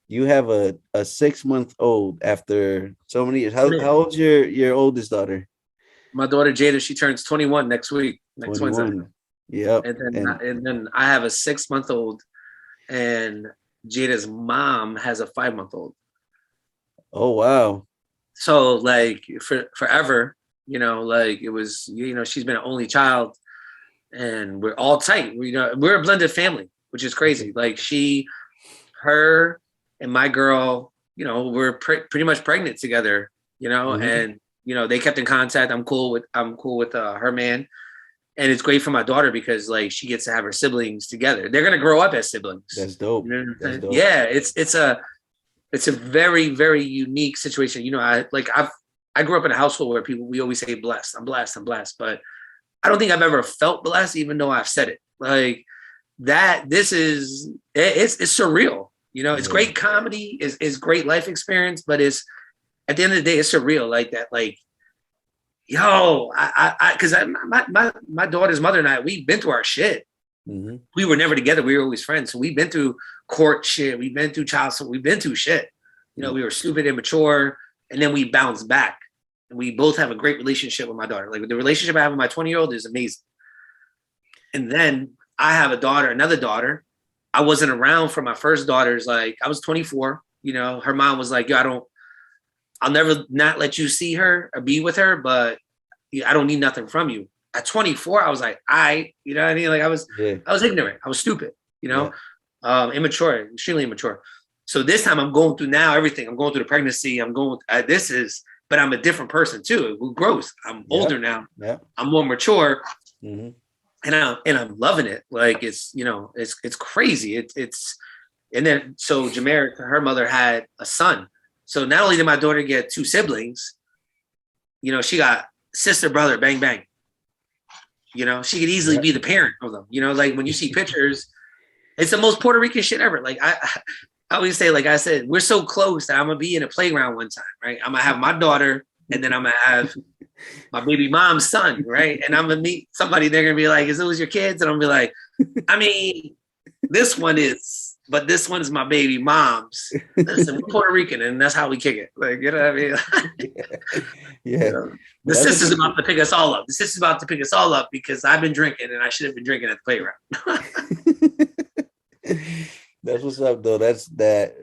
you have a 6 month old after so many years. How old's your oldest daughter? My daughter Jada, she turns 21 next week, next Wednesday. 21. Yep. And then I have a 6 month old, and Jada's mom has a 5 month old. Oh wow. So like for forever, like it was, she's been an only child, and we're all tight. We're a blended family, which is crazy. Like her, and my girl, we're pretty much pregnant together. And they kept in contact. I'm cool with her man, and it's great for my daughter because like she gets to have her siblings together. They're gonna grow up as siblings. That's dope. That's dope. Yeah, it's a very, very unique situation. I grew up in a household where we always say blessed. I'm blessed. I'm blessed. But I don't think I've ever felt blessed, even though I've said it. Like that, it's surreal. It's great comedy, is great life experience, but it's at the end of the day, it's surreal. Like that, like, because my daughter's mother and I, we've been through our shit. Mm-hmm. We were never together. We were always friends. So we've been through court shit. We've been through child support. We've been through shit. We were stupid, immature, and then we bounced back. And we both have a great relationship with my daughter. Like the relationship I have with my 20-year-old is amazing. And then I have another daughter. I wasn't around for my first daughter's. Like I was 24. Her mom was like, "Yo, I'll never not let you see her or be with her, but I don't need nothing from you." At 24, I was like, you know what I mean? Like I was ignorant. I was stupid, immature, extremely immature. So this time I'm going through everything. I'm going through the pregnancy. I'm going, but I'm a different person too. It grows. I'm older now. Yeah. I'm more mature. Mm-hmm. And I'm loving it. Like it's crazy. And then, so Jameer, her mother had a son. So not only did my daughter get two siblings, she got sister, brother, bang, bang. She could easily be the parent of them. Like when you see pictures, it's the most Puerto Rican shit ever. Like I always say, like I said, we're so close that I'm gonna be in a playground one time, right? I'm gonna have my daughter, and then I'm gonna have my baby mom's son, right? And I'm gonna meet somebody. They're gonna be like, "Is those your kids?" And I'm gonna be like, "I mean, this one is, but this one's my baby mom's." Listen, we're Puerto Rican, and that's how we kick it. Like, you know what I mean? Yeah. The sister's about to pick us all up. The sister's about to pick us all up because I've been drinking, and I should have been drinking at the playground. That's what's up, though. That's that.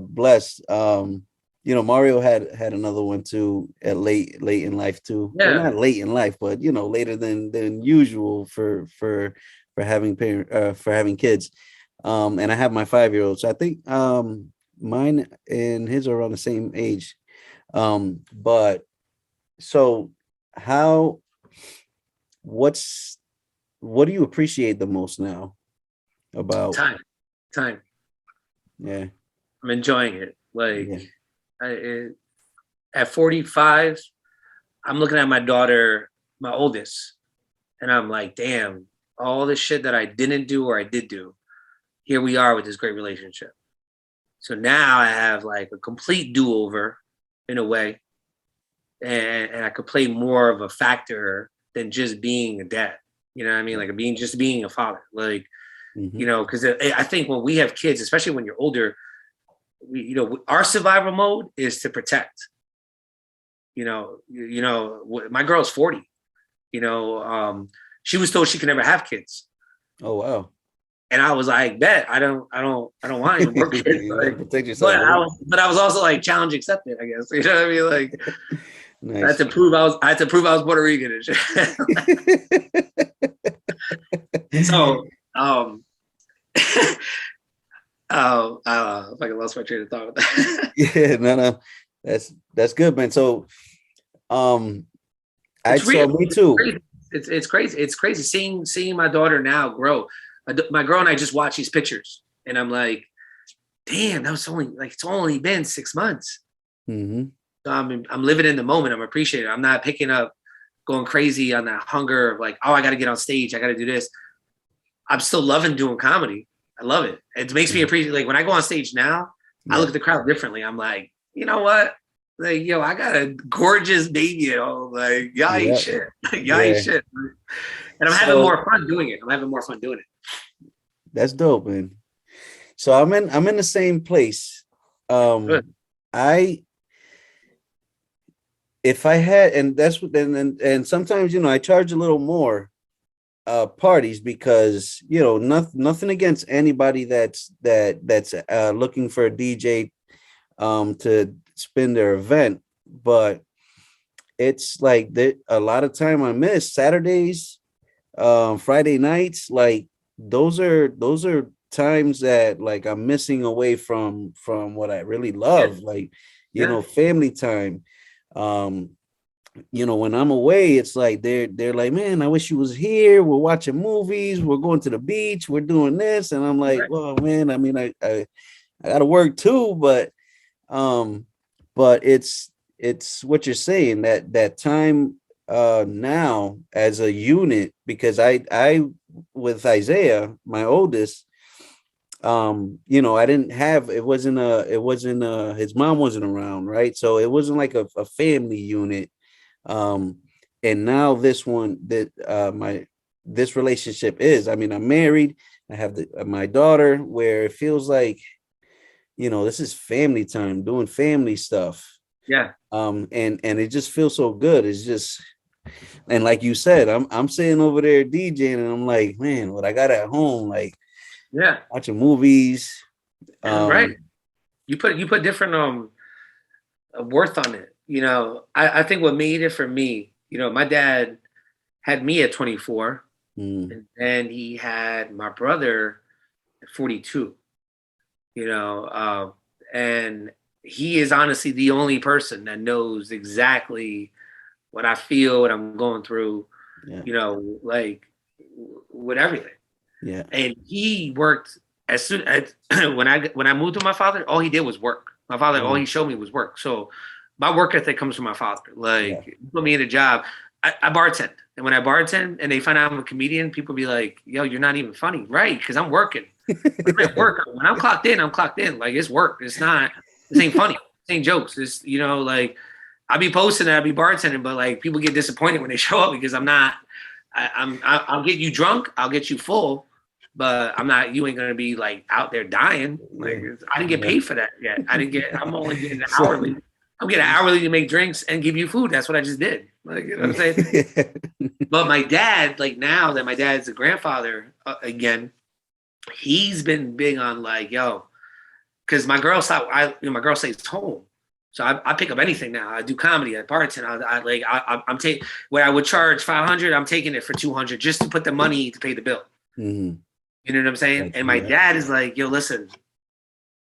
Blessed. Mario had another one too at late in life too. Yeah. Well, not late in life, but later than usual for having kids. And I have my 5-year-old, so I think mine and his are around the same age. But so what do you appreciate the most now about time? Yeah, I'm enjoying it. Like at 45, I'm looking at my daughter, my oldest, and I'm like, damn, all the shit that I didn't do or I did do, here we are with this great relationship. So now I have like a complete do-over in a way, and I could play more of a factor than just being a dad. You know what I mean? Like being a father. Like, because I think when we have kids, especially when you're older, our survival mode is to protect. My girl's 40. She was told she could never have kids. Oh wow! And I was like, bet I don't want any more kids. Like, protect yourself. But I was also like challenge accepted, I guess. You know what I mean? Like, nice. I had to prove I was Puerto Rican and shit. So, if I lost my train of thought with that. Yeah, no, that's good, man. So, me too. It's crazy. It's crazy seeing my daughter now grow. My girl and I just watch these pictures, and I'm like, damn, it's only been 6 months. Mm-hmm. So I'm living in the moment. I'm appreciating it. I'm not picking up, going crazy on that hunger of like, oh, I got to get on stage. I got to do this. I'm still loving doing comedy. I love it. It makes me appreciate, like when I go on stage now, I look at the crowd differently. I'm like, you know what? Like, yo, I got a gorgeous baby at home. Like, y'all ain't shit. Y'all ain't shit. And I'm having more fun doing it. That's dope, man. So I'm in the same place. Good. I if I had, and that's what, and sometimes I charge a little more parties because nothing against anybody that's looking for a DJ to spin their event, but it's like that a lot of time I miss Saturdays, Friday nights, like those are times that like I'm missing away from what I really Yeah. love, like Yeah. family time. um when I'm away, it's like they're like, man, I wish you was here. We're watching movies, we're going to the beach, we're doing this, and I'm like, Right. well, man, I mean, I gotta work too, um, but it's what you're saying, that time now as a unit, because I with Isaiah, my oldest, I didn't have, it wasn't his mom wasn't around, right? So it wasn't like a family unit. um and now this one that my this relationship is, I mean, I'm married, I have my daughter, where it feels like this is family time, doing family stuff. Yeah. And it just feels so good. It's just, and like you said, I'm sitting over there DJing, and I'm like, man, what I got at home, like Yeah. watching movies. Right. um You put different worth on it. I think what made it for me, my dad had me at 24, mm, and then he had my brother at 42. You know, and he is honestly the only person that knows exactly what I feel, what I'm going through. yeah, Like with everything. yeah, And he worked as soon as when I moved to my father. All he did was work. My father, all mm, he showed me was work. So my work ethic comes from my father. yeah. Like, put me in a job. I bartend, and when I bartend, and they find out I'm a comedian, people be like, "Yo, you're not even funny, right?" Because I'm working. When I'm at work, when I'm clocked in, I'm clocked in. Like, it's work. It's not. This ain't funny. This ain't jokes. It's like I be posting and I be bartending, but like people get disappointed when they show up because I'm not. I'll get you drunk. I'll get you full, but I'm not. You ain't gonna be like out there dying. Like, Yeah, I didn't get yeah. paid for that yet. I didn't get. I'm only getting So, hourly. I'm getting hourly to make drinks and give you food. That's what I just did. Like, you know what I'm saying? But my dad, like now that my dad's a grandfather again, he's been big on like, yo, because my girl stopped. My girl stays home, so I pick up anything now. I do comedy, I bartend. I'm taking where I would charge 500. I'm taking it for 200 just to put the money to pay the bill. mhm, You know what I'm saying? gotcha, And my yeah, dad is like, yo, listen,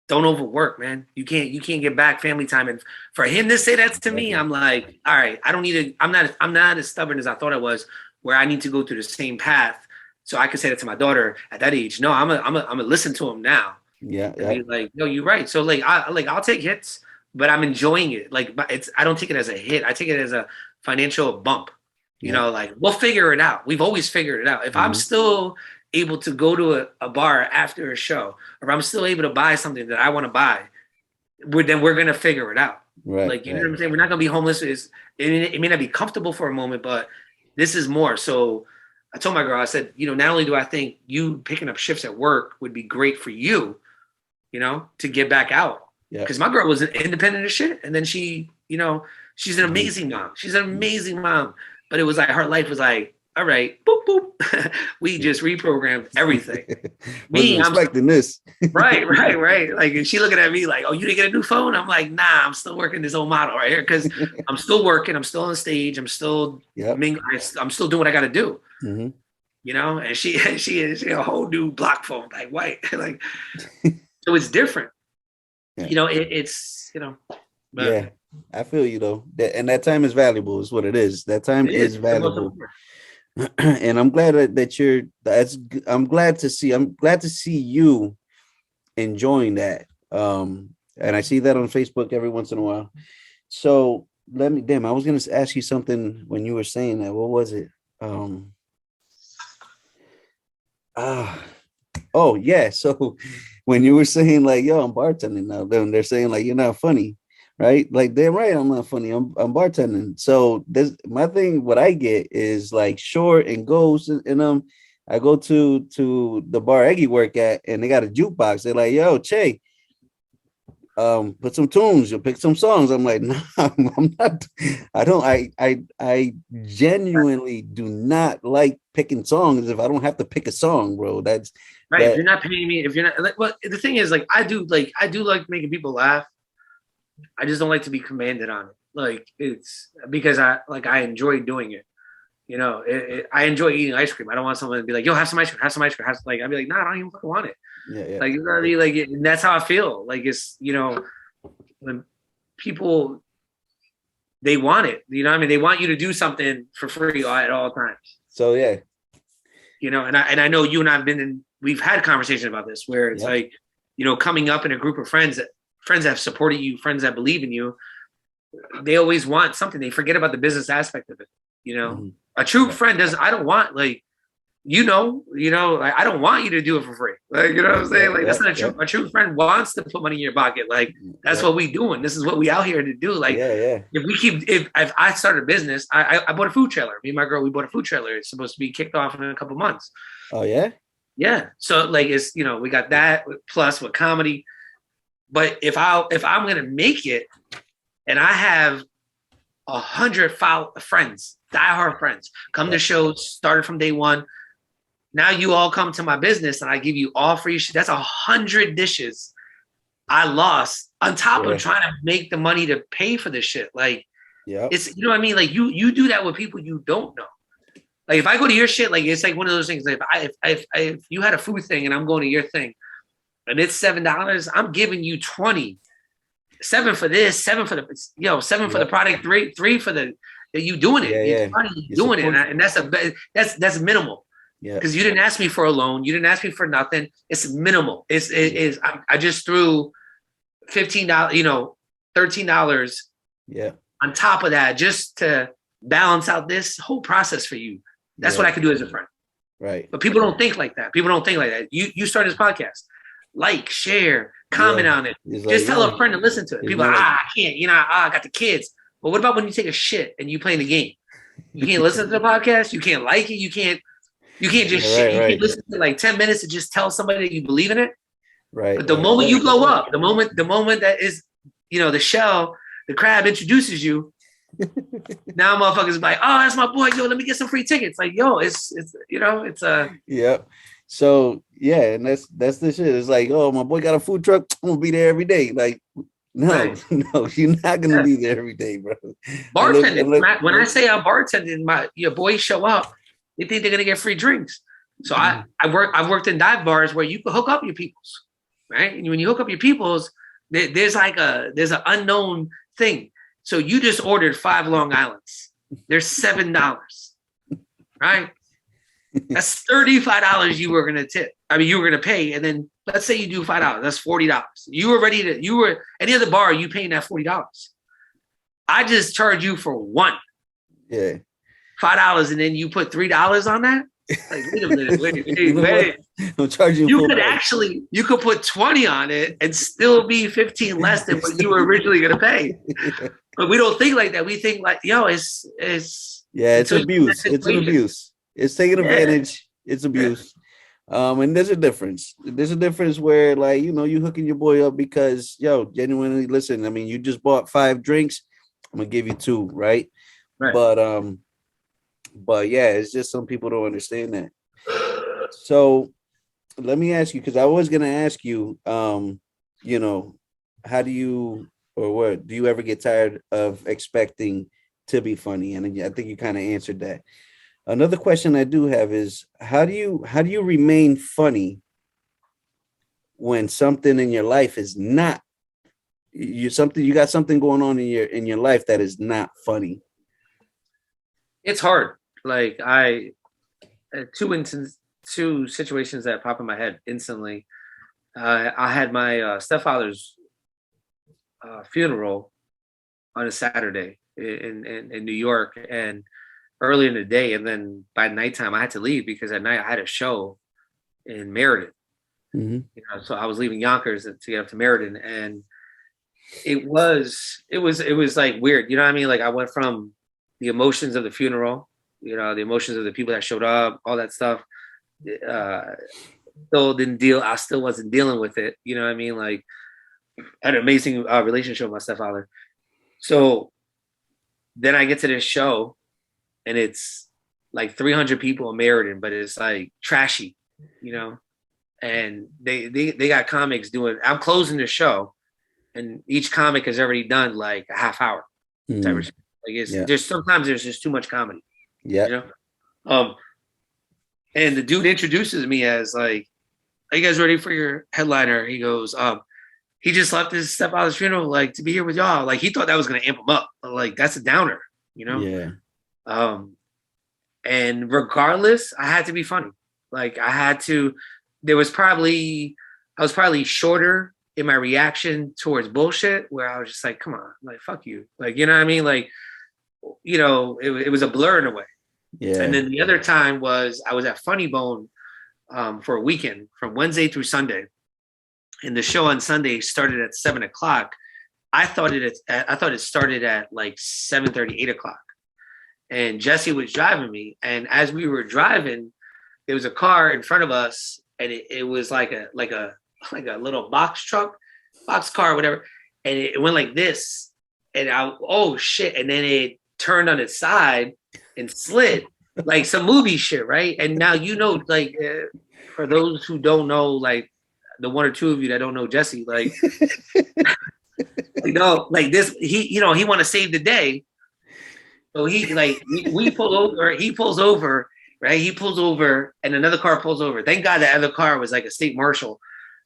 don't overwork, man. You can't get back family time. And for him to say that to me, exactly. I'm like, all right, I don't need to. I'm not as stubborn as I thought I was, where I need to go through the same path. So I could say that to my daughter at that age. No, I'm a listen to him now Yeah, and yeah, be like, no, you're right. So I'll take hits, but I'm enjoying it. Like, but I don't take it as a hit. I take it as a financial bump. yeah. Like, we'll figure it out. We've always figured it out. If I'm Hmm. still able to go to a bar after a show, or I'm still able to buy something that I want to buy, then we're gonna figure it out. Right, Like, you know right. what I'm saying? We're not gonna be homeless. It may not be comfortable for a moment, but this is more. So I told my girl, I said, not only do I think you picking up shifts at work would be great for you, to get back out. Yeah. Because my girl was independent as shit. And then she's an Mhm. amazing mom. She's an amazing mom. But it was like her life was like, all right, boop, boop. We just reprogrammed everything. Wasn't Me, I'm expecting this. right, right, right. Like, and she looking at me like, oh, you didn't get a new phone? I'm like, nah, I'm still working this old model right here because I'm still working. I'm still on stage. I'm still Yep. I'm still doing what I got to do. Hmm. And she a whole new block phone, like white, like, so it's different. Yeah. It's but Yeah. I feel you though. And that time is valuable, is what it is. That time it is is the most valuable. important. And I'm glad that I'm glad to see you enjoying that. And I see that on Facebook every once in a while. So I was gonna ask you something when you were saying that. What was it? Um ah oh yeah. So when you were saying like, yo, I'm bartending now, then they're saying like you're not funny, right? Like, damn right, I'm not funny. I'm bartending. So this my thing, what I get is like short and goes, and I go to the bar Eggy work at, and they got a jukebox. They're like, yo, Che, put some tunes, you'll pick some songs. I'm like, nah, I'm not. I genuinely do not like picking songs if I don't have to pick a song, bro. That's Right. If that. you're not paying me, if you're not like, well, the thing is, like, I do like making people laugh. I just don't like to be commanded on it. Like, it's because I enjoy doing it. You know, I enjoy eating ice cream. I don't want someone to be like, "Yo, have some ice cream, have some ice cream." Like, I'd be like, "Nah, I don't even fucking want it." Yeah, yeah, Like, you know what I mean? Like, and that's how I feel. Like, it's, you know, when people, they want it. You know what I mean? They want you to do something for free at all times. so yeah, You know, and I know you and I've been in. We've had conversations about this where it's yeah, like, you know, coming up in a group of friends that have supported you, friends that believe in you. They always want something. They forget about the business aspect of it. You know, mhm, a true yeah, friend does. I don't want like, like, I don't want you to do it for free. Like, you know what yeah, I'm yeah, saying? Like, yeah, that's not yeah, true. A true friend wants to put money in your pocket. Like, that's yeah, what we doing. This is what we out here to do. Like, yeah, yeah. if I start a business, I bought a food trailer. Me and my girl, we bought a food trailer. It's supposed to be kicked off in a couple months. Oh yeah, Yeah. So like, it's, you know, we got that plus with comedy. But if I'm gonna make it, and I have 100 friends, diehard friends, come yeah, to shows, started from day one. Now you all come to my business and I give you all free shit. That's 100 dishes I lost on top of yeah, trying to make the money to pay for this shit. Like, yeah, it's, you know what I mean? Like, you do that with people you don't know. Like, if I go to your shit, like, it's like one of those things. Like, if you had a food thing and I'm going to your thing and it's $7, I'm giving you 20. 7 for this, 7 for the, 7 for the yeah, product, three for the, that you doing it. yeah, You yeah. You doing it, support. and that's minimal. Yeah, Because you didn't ask me for a loan, you didn't ask me for nothing. It's minimal. yeah, I just threw $15, $13 yeah, on top of that just to balance out this whole process for you. That's what yeah. I could do as a friend. Right. But people don't think like that. People don't think like that. You start this podcast, like, share, Yeah. comment on it. It's like, Just tell yeah. a friend to listen to it. It's People are not like, like I can't. I got the kids. But what about when you take a shit and you playing the game? You can't listen to the podcast. You can't like it. You can't just yeah, shit. right, You can't right, listen to like 10 minutes to just tell somebody that you believe in it. right, But the right. moment Yeah, you blow up, the moment that is, the shell, the crab introduces you, now motherfuckers like, oh, that's my boy. Yo, let me get some free tickets. Like, yo, it's yeah. So yeah, and that's the shit. It's like, oh, my boy got a food truck. I'm gonna be there every day. Like, no, right. no, you're not gonna Yeah. be there every day, bro. Bartending. Unless, When I say I'm bartending, your boys show up, they think they're gonna get free drinks. So I've worked in dive bars where you can hook up your peoples, right? And when you hook up your peoples, there's an unknown thing. So you just ordered 5 Long Islands. They're $7, right? That's $35 you were gonna tip. I mean, you were gonna pay, and then let's say you do $5. That's $40. You were any other bar, you paying that $40. I just charge you for one yeah. $5, and then you put $3 on that. Like, wait a minute, You know what? wait. I'm charging You full could price. you could put 20 on it and still be 15 less than what you were originally gonna pay. But we don't think like that. We think like, yo, it's Yeah, it's until you're in that abuse. It's an situation. abuse. It's taking Yeah, advantage. It's yeah. abuse. And there's a difference. There's a difference where, like, you hooking your boy up because, yo, genuinely, listen. I mean, you just bought 5 drinks. I'm gonna give you 2, right? Right. But yeah, it's just some people don't understand that. So let me ask you, because I was gonna ask you, you know, how do you or what do you ever get tired of expecting to be funny? And I think you kind of answered that. Another question I do have is how do you remain funny when something in your life is not you got something going on in your life that is not funny. It's hard. Like, I two situations that pop in my head instantly. I had my stepfather's funeral on a Saturday in New York, and early in the day, and then by nighttime I had to leave because at night I had a show in Meriden. Mhm. So I was leaving Yonkers to get up to Meriden, and it was like weird. You know what I mean? Like, I went from the emotions of the funeral, the emotions of the people that showed up, all that stuff. Uh, still didn't deal. I still wasn't dealing with it. You know what I mean? Like, had an amazing relationship with my stepfather. So then I get to this show, and it's like 300 people in Meriden, but it's like trashy, you know. And they got comics doing. I'm closing the show, and each comic has already done like a half hour type of Mm, shit. Like it's yeah. there's sometimes there's just too much comedy, Yeah. you know. Um, and the dude introduces me as like, "Are you guys ready for your headliner?" He goes, he just left his stepfather's funeral like to be here with y'all. Like he thought that was gonna amp him up, but like that's a downer, you know. Yeah. Um, and regardless, I had to be funny. Like I had to. There was probably I was probably shorter in my reaction towards bullshit, where I was just like, "Come on, like fuck you," like you know what I mean, like it was a blur in a way. And Yeah. then the other time was I was at Funny Bone for a weekend from Wednesday through Sunday, and the show on Sunday started at 7 o'clock. I thought it started at like 7:30, 8 o'clock. And Jesse was driving me, and as we were driving, there was a car in front of us, and it was like a little box truck, box car, whatever, and it went like this, and oh shit, and then it turned on its side and slid like some movie shit, right? And now like for those who don't know, like the one or two of you that don't know Jesse, like like this, he want to save the day. So he like we pull over, he pulls over, right? He pulls over and another car pulls over. Thank God the other car was like a state marshal,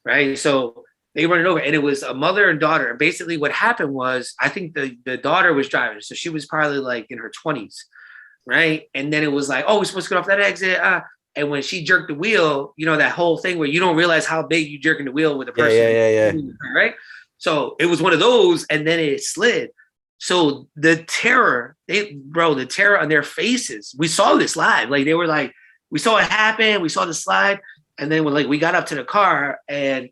right? So they run it over, and it was a mother and daughter. And basically what happened was I think the daughter was driving. So she was probably like in her 20s, right? And then it was like, oh, we're supposed to get off that exit. And when she jerked the wheel, that whole thing where you don't realize how big you jerking the wheel with a Yeah. person, Yeah. Yeah. right? So it was one of those, and then it slid. So the terror, the terror on their faces. We saw this live. Like they were like, we saw it happen. We saw the slide, and then we got up to the car, and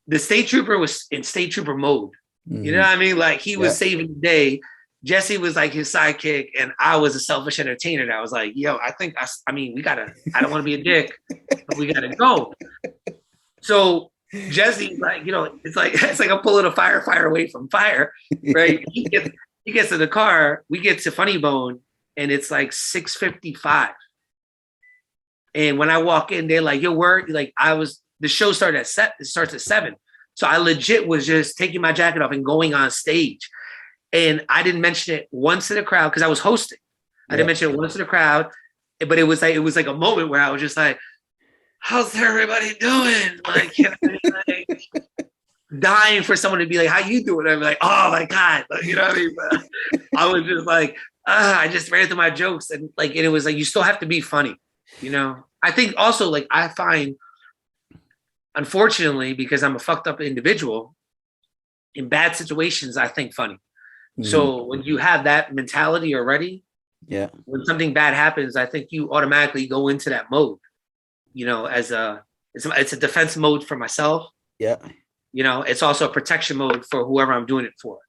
the state trooper was in state trooper mode. You know Mm-hmm. what I mean? Like he was Yeah. saving the day. Jesse was like his sidekick, and I was a selfish entertainer. That was like, yo, I mean, we gotta. I don't want to be a dick, but we gotta go. So Jesse, like, it's like I'm pulling a firefighter away from fire, right? He gets to the car, we get to Funny Bone, and it's like 6:55. And when I walk in, they're like, "Yo, word!" Like the show started it starts at 7. So I legit was just taking my jacket off and going on stage. And I didn't mention it once to the crowd because I was hosting. I didn't Yeah. mention it once to the crowd, but it was like a moment where I was just like, how's everybody doing? Like, like dying for someone to be like, how you doing? I'm like, oh my God. Like, you know what I mean? But I was just like, I just ran through my jokes. And it was like, you still have to be funny. I think also like I find, unfortunately, because I'm a fucked up individual, in bad situations, I think funny. Mm-hmm. So when you have that mentality already, Yeah. when something bad happens, I think you automatically go into that mode. As it's a defense mode for myself. Yeah. It's also a protection mode for whoever I'm doing it for,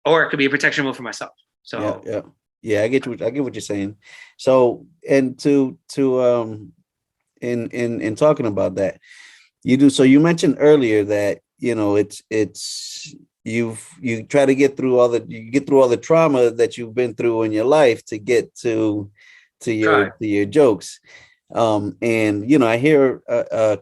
or it could be a protection mode for myself. Yeah. So Yeah. Yeah. I get what you're saying. So, and in talking about that, so you mentioned earlier that, it's you try to get through all the trauma that you've been through in your life to get try. to your jokes. And I hear a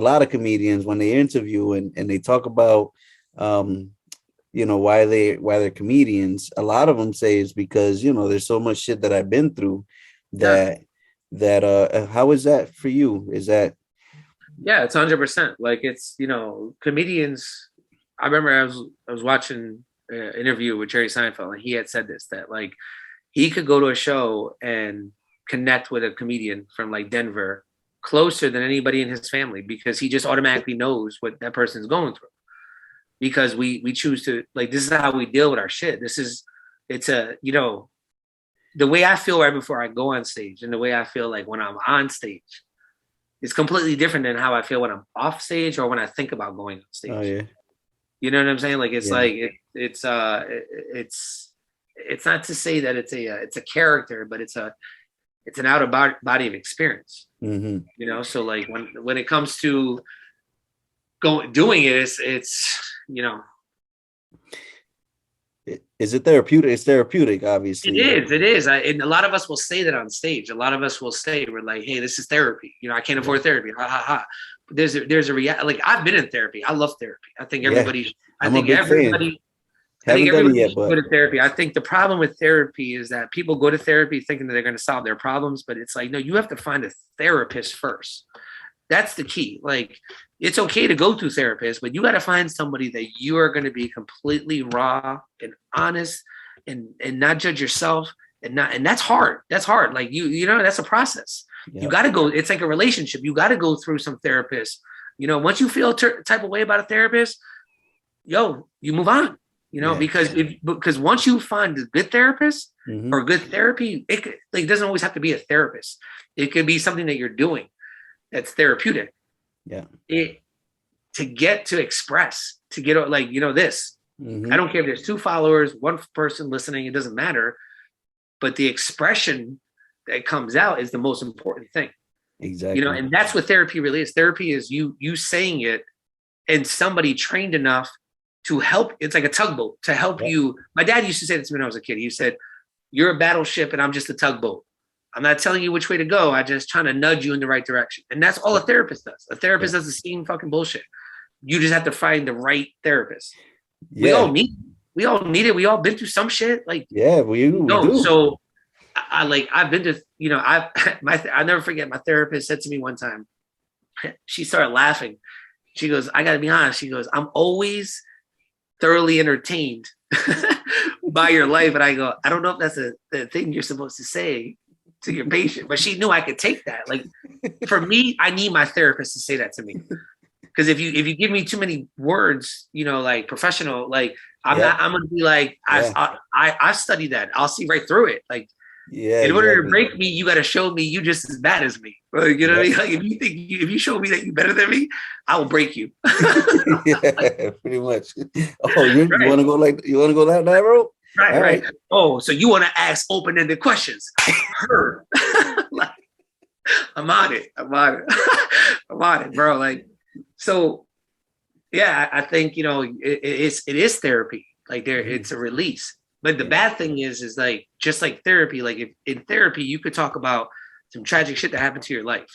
lot of comedians when they interview and they talk about why they're comedians. A lot of them say it's because there's so much shit that I've been through Yeah, that how is that for you? Is that yeah, it's 100%. Like it's comedians. I remember I was watching an interview with Jerry Seinfeld, and he had said this that like he could go to a show and connect with a comedian from like Denver closer than anybody in his family because he just automatically knows what that person's going through. Because we choose to like this is how we deal with our shit. It's the way I feel right before I go on stage and the way I feel like when I'm on stage is completely different than how I feel when I'm off stage or when I think about going on oh stage. yeah. You know what I'm saying? Like it's Yeah. like it's not to say that it's a character, but it's an out of body of experience. Mm-hmm. So like when it comes to doing it, it's you know. Is it therapeutic? It's therapeutic, obviously. It is. And a lot of us will say that on stage. A lot of us will say, we're like, hey, this is therapy. You know, I can't afford therapy. Ha ha ha. But there's a reality. Like, I've been in therapy. I love therapy. I think everybody, I'm a big fan. Haven't done it yet, should but go to therapy. I think the problem with therapy is that people go to therapy thinking that they're going to solve their problems, but it's like, no, you have to find a therapist first. That's the key. Like, it's okay to go to therapists, but you got to find somebody that you are going to be completely raw and honest and not judge yourself and that's hard. That's hard. Like you know, that's a process. You got to go. It's like a relationship. You got to go through some therapists. You know, once you feel type of way about a therapist, you move on. You know, because once you find a good therapist or good therapy, it doesn't always have to be a therapist. It could be something that you're doing that's therapeutic. To get to express, to get like, you know, this. I don't care if there's 2 followers, 1 person listening, it doesn't matter. But the expression that comes out is the most important thing. Exactly. You know, and that's what therapy really is. Therapy is you saying it and somebody trained enough to help. It's like a tugboat to help you. My dad used to say this to me when I was a kid. He said, you're a battleship and I'm just a tugboat. I'm not telling you which way to go. I'm just trying to nudge you in the right direction. And that's all a therapist does. A therapist does the same fucking bullshit. You just have to find the right therapist. We all need it. We all been through some shit. Like, we do. So I've been to, you know, I never forget, my therapist said to me one time, she started laughing. She goes, I got to be honest. She goes, I'm always thoroughly entertained by your life. And I go, I don't know if that's the thing you're supposed to say to your patient, but she knew I could take that. Like, for me, I need my therapist to say that to me. Because if you give me too many words, you know, like professional, like I'm gonna be like, I studied that. I'll see right through it. Like, in order to break me, you got to show me you just as bad as me. Like, you know what I mean? Like, if you show me that you better than me, I will break you. Pretty much. Oh, you want to go that route? Right. Oh, so you want to ask open-ended questions? Heard. Like, I'm on it, bro. Like, so, yeah, I think, you know, it is therapy. Like, it's a release. But the bad thing is like, just like therapy, like, if in therapy, you could talk about some tragic shit that happened to your life.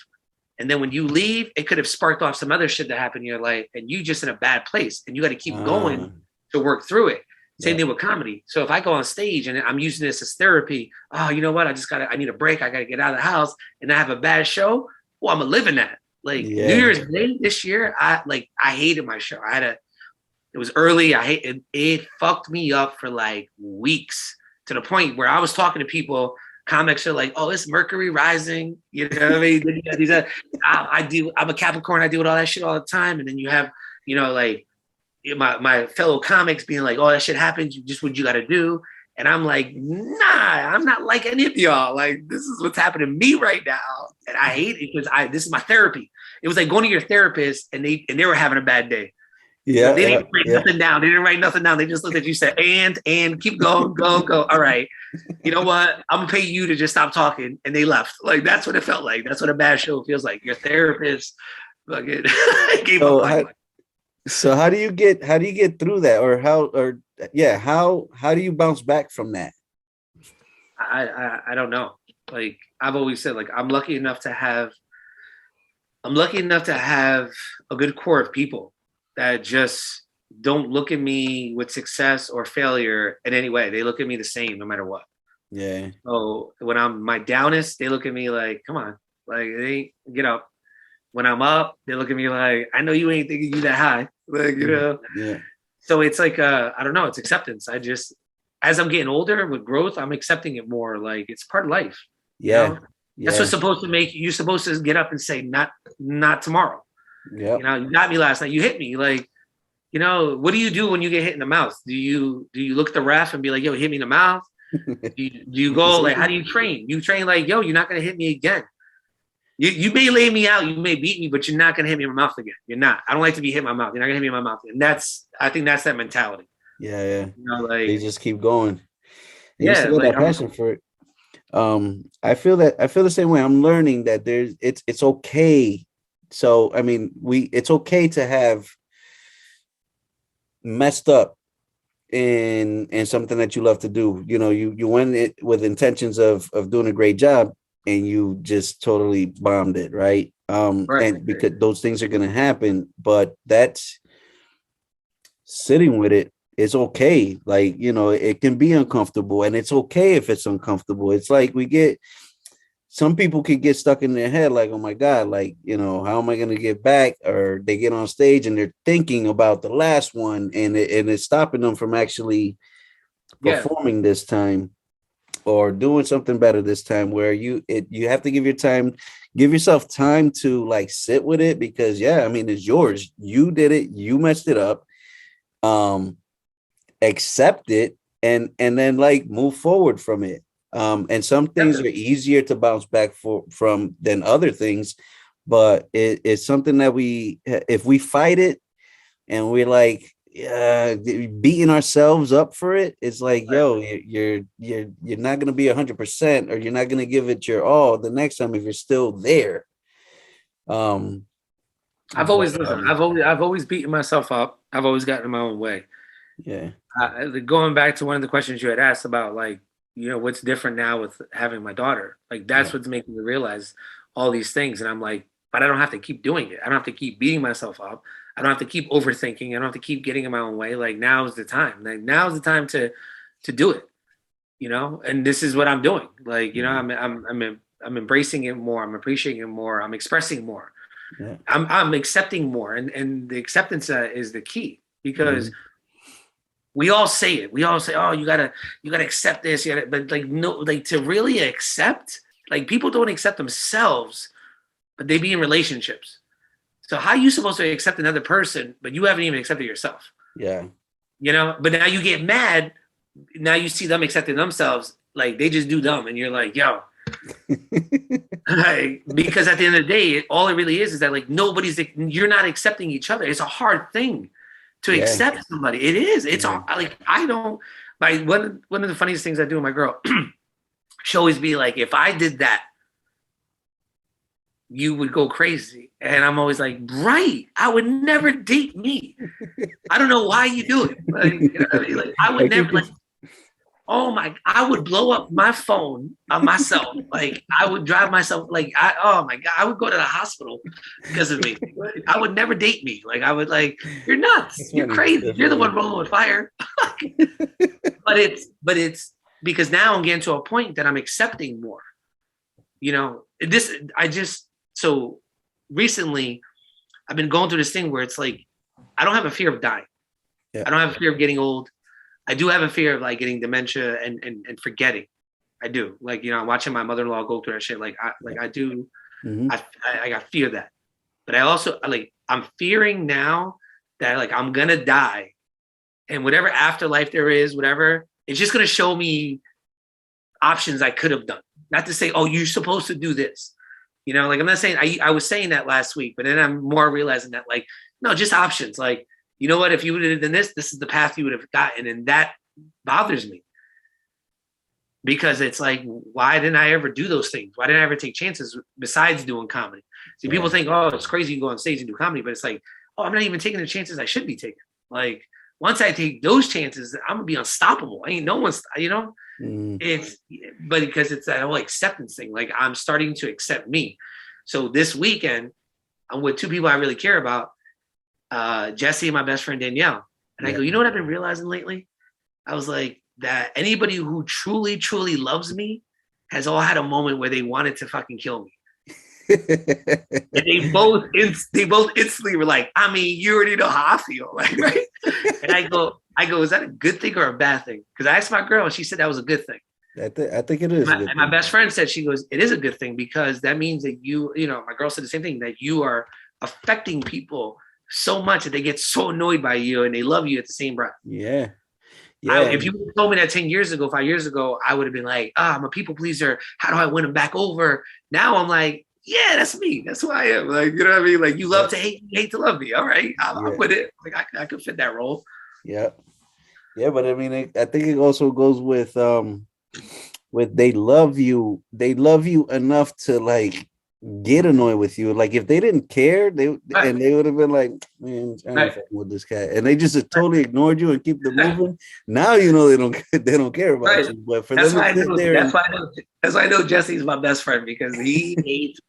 And then when you leave, it could have sparked off some other shit that happened in your life, and you just in a bad place, and you got to keep going to work through it. Same thing with comedy. So if I go on stage and I'm using this as therapy, oh, you know what? I need a break. I got to get out of the house, and I have a bad show. Well, I'm going to live in that. Like, New Year's Day this year, I hated my show. It was early. It fucked me up for like weeks, to the point where I was talking to people. Comics are like, oh, it's Mercury rising. You know what I mean? I'm a Capricorn. I deal with all that shit all the time. And then you have, you know, like my fellow comics being like, oh, that shit happens. Just what you got to do. And I'm like, nah, I'm not like any of y'all. Like, this is what's happening to me right now. And I hate it because this is my therapy. It was like going to your therapist and they were having a bad day. Yeah. They didn't write nothing down. They didn't write nothing down. They just looked at you, said, and keep going, go. All right. You know what? I'm gonna pay you to just stop talking. And they left. Like, that's what it felt like. That's what a bad show feels like. Your therapist fucking gave up. So how do you get through that? Or how do you bounce back from that? I don't know. Like, I've always said, like, I'm lucky enough to have a good core of people that just don't look at me with success or failure in any way. They look at me the same no matter what. Yeah. So when I'm my downest, they look at me like, come on, like, they get up. When I'm up, they look at me like, I know you ain't thinking you that high. Like, you know? Yeah. So it's like, I don't know, it's acceptance. As I'm getting older with growth, I'm accepting it more. Like, it's part of life. Yeah. You know? That's what's supposed to make you're supposed to get up and say, not tomorrow. Yeah. You know, you got me last night. You hit me. Like, you know, what do you do when you get hit in the mouth? Do you look at the ref and be like, yo, hit me in the mouth? do you go like, how do you train? You train like, yo, you're not gonna hit me again. You may lay me out, you may beat me, but you're not gonna hit me in my mouth again. You're not. I don't like to be hit in my mouth. You're not gonna hit me in my mouth. And I think that's that mentality. Yeah. You know, like, they just keep going. They yeah, like, that passion for it. I feel the same way. I'm learning that it's okay So I mean, it's okay to have messed up in something that you love to do. You know, you went it with intentions of doing a great job, and you just totally bombed it, right? Right. And because those things are going to happen, but that's sitting with it. It's okay. Like, you know, it can be uncomfortable, and it's okay if it's uncomfortable. It's like we get some people could get stuck in their head, like, oh my God, like, you know, how am I going to get back? Or they get on stage and they're thinking about the last one, and it's stopping them from actually Yeah. performing this time or doing something better this time, where you have to give yourself time to like sit with it, because yeah, I mean, it's yours. You did it, you messed it up. Um, accept it, and then like move forward from it. And some things are easier to bounce back from than other things, but it's something that if we fight it and we're like beating ourselves up for it, it's like, Right. yo, you're not gonna be 100%, or you're not gonna give it your all the next time if you're still there. Um, I've but always listened. I've always beaten myself up. I've always gotten in my own way. yeah, Going back to one of the questions you had asked about, like, what's different now with having my daughter. Like, that's yeah, what's making me realize all these things. And I'm like, but I don't have to keep doing it. I don't have to keep beating myself up. I don't have to keep overthinking. I don't have to keep getting in my own way. Like, now is the time. Like, now is the time to do it. And this is what I'm doing. Like, yeah, I'm embracing it more. I'm appreciating it more. I'm expressing more. yeah. I'm accepting more, and the acceptance is the key, because Mhm. we all say it. We all say, "Oh, you gotta accept this." But like, no, like, to really accept, like, people don't accept themselves, but they be in relationships. So how are you supposed to accept another person, but you haven't even accepted yourself? Yeah. But now you get mad. Now you see them accepting themselves, like they just do them, and you're like, "Yo." Like, because at the end of the day, all it really is that, like, you're not accepting each other. It's a hard thing to Yeah. accept somebody. It is. It's Yeah. like, I don't. Like, one of the funniest things I do with my girl, she always be like, if I did that, you would go crazy, and I'm always like, right? I would never date me. I don't know why you do it. Like, what I mean? Like, I would I never think like. it's Oh my! I would blow up my phone on myself. Like, I would drive myself. Like, oh my God! I would go to the hospital because of me. I would never date me. Like, I would, like, you're nuts. that's You're funny. crazy. That's You're the funny. one rolling with fire. But it's because now I'm getting to a point that I'm accepting more. This I just so recently I've been going through this thing where it's like, I don't have a fear of dying. Yeah. I don't have a fear of getting old. I do have a fear of, like, getting dementia and forgetting. I do. Like, I'm watching my mother-in-law go through that shit. Like, Yeah. I do. Hmm. I got fear that. But I also, like, I'm fearing now that, like, I'm gonna die, and whatever afterlife there is, whatever, it's just gonna show me options I could have done. Not to say, oh, you're supposed to do this. Like, I'm not saying, I was saying that last week, but then I'm more realizing that, like, no, just options. Like, you know what? If you would have done this is the path you would have gotten, and that bothers me, because it's like, why didn't I ever do those things? Why didn't I ever take chances besides doing comedy? See, people Yeah. think, oh, it's crazy you go on stage and do comedy, but it's like, oh, I'm not even taking the chances I should be taking. Like, once I take those chances, I'm gonna be unstoppable. Ain't no one's, Mm. it's, but because it's that whole acceptance thing. Like, I'm starting to accept me. So this weekend, I'm with two people I really care about, Jesse and my best friend Danielle. And I Yeah. go, you know what I've been realizing lately? I was like, that anybody who truly, truly loves me has all had a moment where they wanted to fucking kill me. And they both instantly were like, I mean, you already know how I feel, like, right? And I go, is that a good thing or a bad thing? Because I asked my girl, and she said that was a good thing. I think it is a good And my thing. best friend said, she goes, it is a good thing, because that means that my girl said the same thing, that you are affecting people so much that they get so annoyed by you and they love you at the same breath. Yeah. Yeah. If you told me that 10 years ago, 5 years ago, I would have been like, I'm a people pleaser. How do I win them back over? Now I'm like, yeah, that's me. That's who I am. Like, you know what I mean? Like, you Yeah. love to hate me, hate to love me. All right. I'm Yeah. with it. Like, I could fit that role. Yeah. Yeah. But I mean, I think it also goes with they love you enough to like get annoyed with you. Like if they didn't care, Right, they would have been like, man, I ain't right, fucking with this cat, and they just totally ignored you and keep them moving. Now you know they don't they don't care about right. you. But for That's them to why I sit know. there That's and why I know. That's why I know Jesse's my best friend because he hates.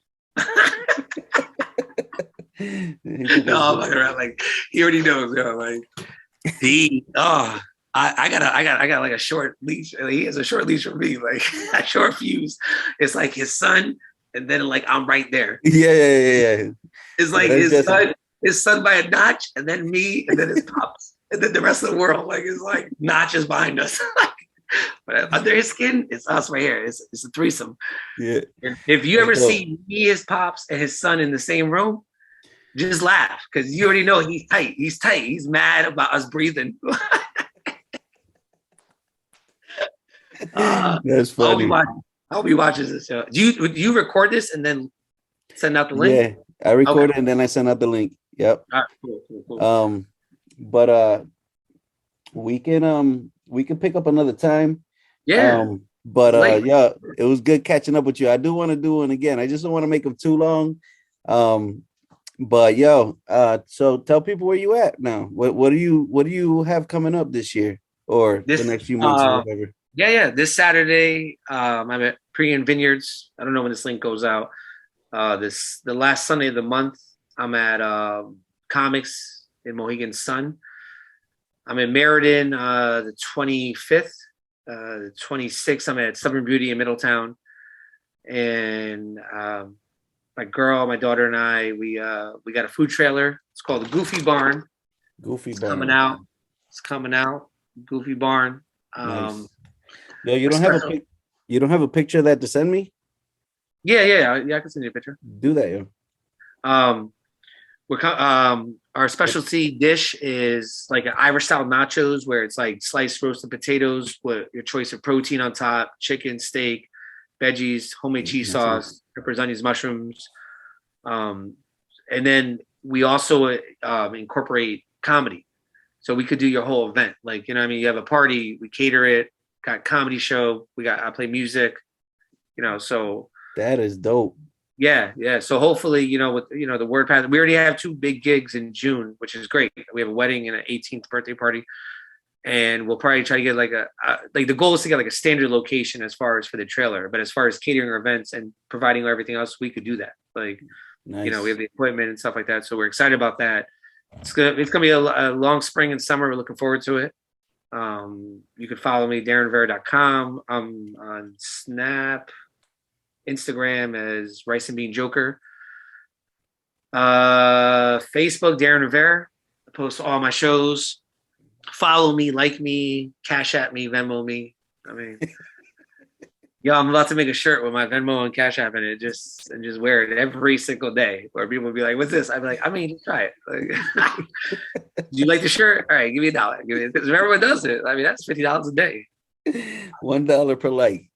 No, like he already knows. Like he. Oh, I got like a short leash. He has a short leash for me, like a short fuse. It's like his son, and then like I'm right there. yeah. It's Yeah, like that's Jesse. his son by a notch, and then me, and then his pops, and then the rest of the world. Like it's like notches behind us. But under his skin, it's us right here. It's a threesome. Yeah, And if you that's ever dope. see me, his pops, and his son in the same room, just laugh because you already know he's tight. He's tight. He's mad about us breathing. That's I'll be funny. watching. I'll be watching this show. Do you record this and then send out the link? Yeah, I Okay. recorded and then I sent out the link. Yep. All right. Cool. But we can pick up another time. Yeah. But It's late. yeah, it was good catching up with you. I do want to do one again. I just don't want to make them too long. Um, but yo, so tell people where you at now. What do you have coming up this year or the This next few months or whatever? yeah. This Saturday, I'm at Pre and Vineyards. I don't know when this link goes out. The last Sunday of the month, I'm at Comics in Mohegan Sun. I'm in Meriden the 25th. The 26th, I'm at Southern Beauty in Middletown. And my daughter and I, we got a food trailer. It's called the Goofy Barn. Goofy It's Barn. coming out. It's coming out. Goofy Barn. Nice. Yo, you don't have a picture of that to send me? Yeah. I can send you a picture. Do that, yo. Um, our specialty dish is like an Irish style nachos, where it's like sliced roasted potatoes with your choice of protein on top, chicken, steak, veggies, homemade cheese sauce, peppers, onions, mushrooms. And then we also incorporate comedy. So we could do your whole event. Like, you know what I mean? You have a party, we cater it, got comedy show, I play music, so That is dope. yeah. So hopefully, with the word path, we already have 2 big gigs in June, which is great. We have a wedding and an 18th birthday party, and we'll probably try to get like the goal is to get like a standard location as far as for the trailer, but as far as catering our events and providing everything else, we could do that. Like, Nice. we have the equipment and stuff like that, so we're excited about that. It's gonna be a long spring and summer. We're looking forward to it. You can follow me, DarrenRivera.com. I'm on Snap, Instagram as Rice and Bean Joker. Facebook, Darren Rivera. I post all my shows. Follow me, like me, cash at me, Venmo me. I mean, I'm about to make a shirt with my Venmo and Cash App in it, just wear it every single day. Where people will be like, "What's this?" I'd be like, just try it. Like, do you like the shirt? All right, give me $1. Because everyone does it. I mean, that's $50 a day. $1 per like.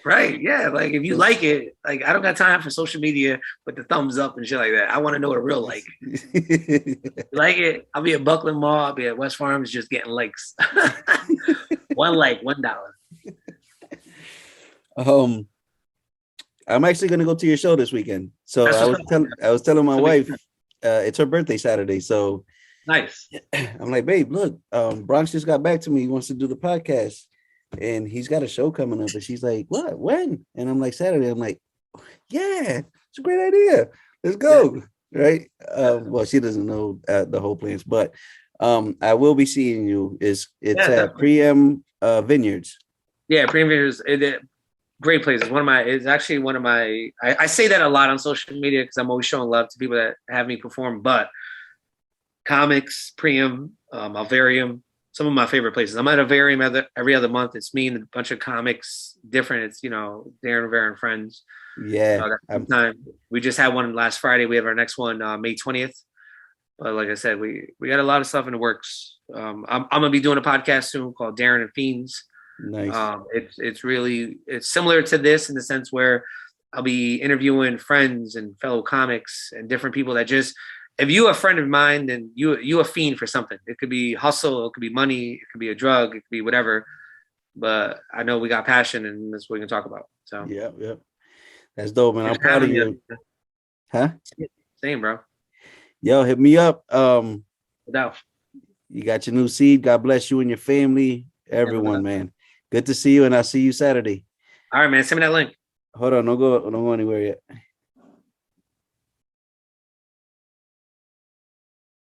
Right. Yeah. Like if you like it, like I don't got time for social media with the thumbs up and shit like that. I want to know what a real like. You like it? I'll be at Buckland Mall, I'll be at West Farms just getting likes. One like, $1. I'm actually gonna go to your show this weekend. So I was telling my wife it's her birthday Saturday. So nice. I'm like, babe, look, Bronx just got back to me. He wants to do the podcast. And he's got a show coming up, and she's like, "What? When?" And I'm like, "Saturday." I'm like, "Yeah, it's a great idea. Let's go." Right? Well, she doesn't know the whole plans, but I will be seeing you. It's at Preem Vineyards. Yeah, Preem Vineyards. Great place. It's actually one of my. I say that a lot on social media because I'm always showing love to people that have me perform. But Comics, Preem, Alvarium. Some of my favorite places. I'm at Alvarium every other month. It's me and a bunch of comics, different. It's Darren Rivera and friends. Yeah. Time. We just had one last Friday. We have our next one May 20th. But like I said, we got a lot of stuff in the works. I'm gonna be doing a podcast soon called Darren and Fiends. Nice. It's similar to this in the sense where I'll be interviewing friends and fellow comics and different people that just. If you a friend of mine, then you a fiend for something. It could be hustle, it could be money, it could be a drug, it could be whatever. But I know we got passion, and that's what we can talk about. So yeah, that's dope, man. I'm proud of you. Huh? Same, bro. Yo, hit me up. Without. You got your new seed. God bless you and your family, Yeah, no everyone, doubt. man. Good to see you, and I'll see you Saturday. All right, man. Send me that link. Hold on, don't go anywhere yet.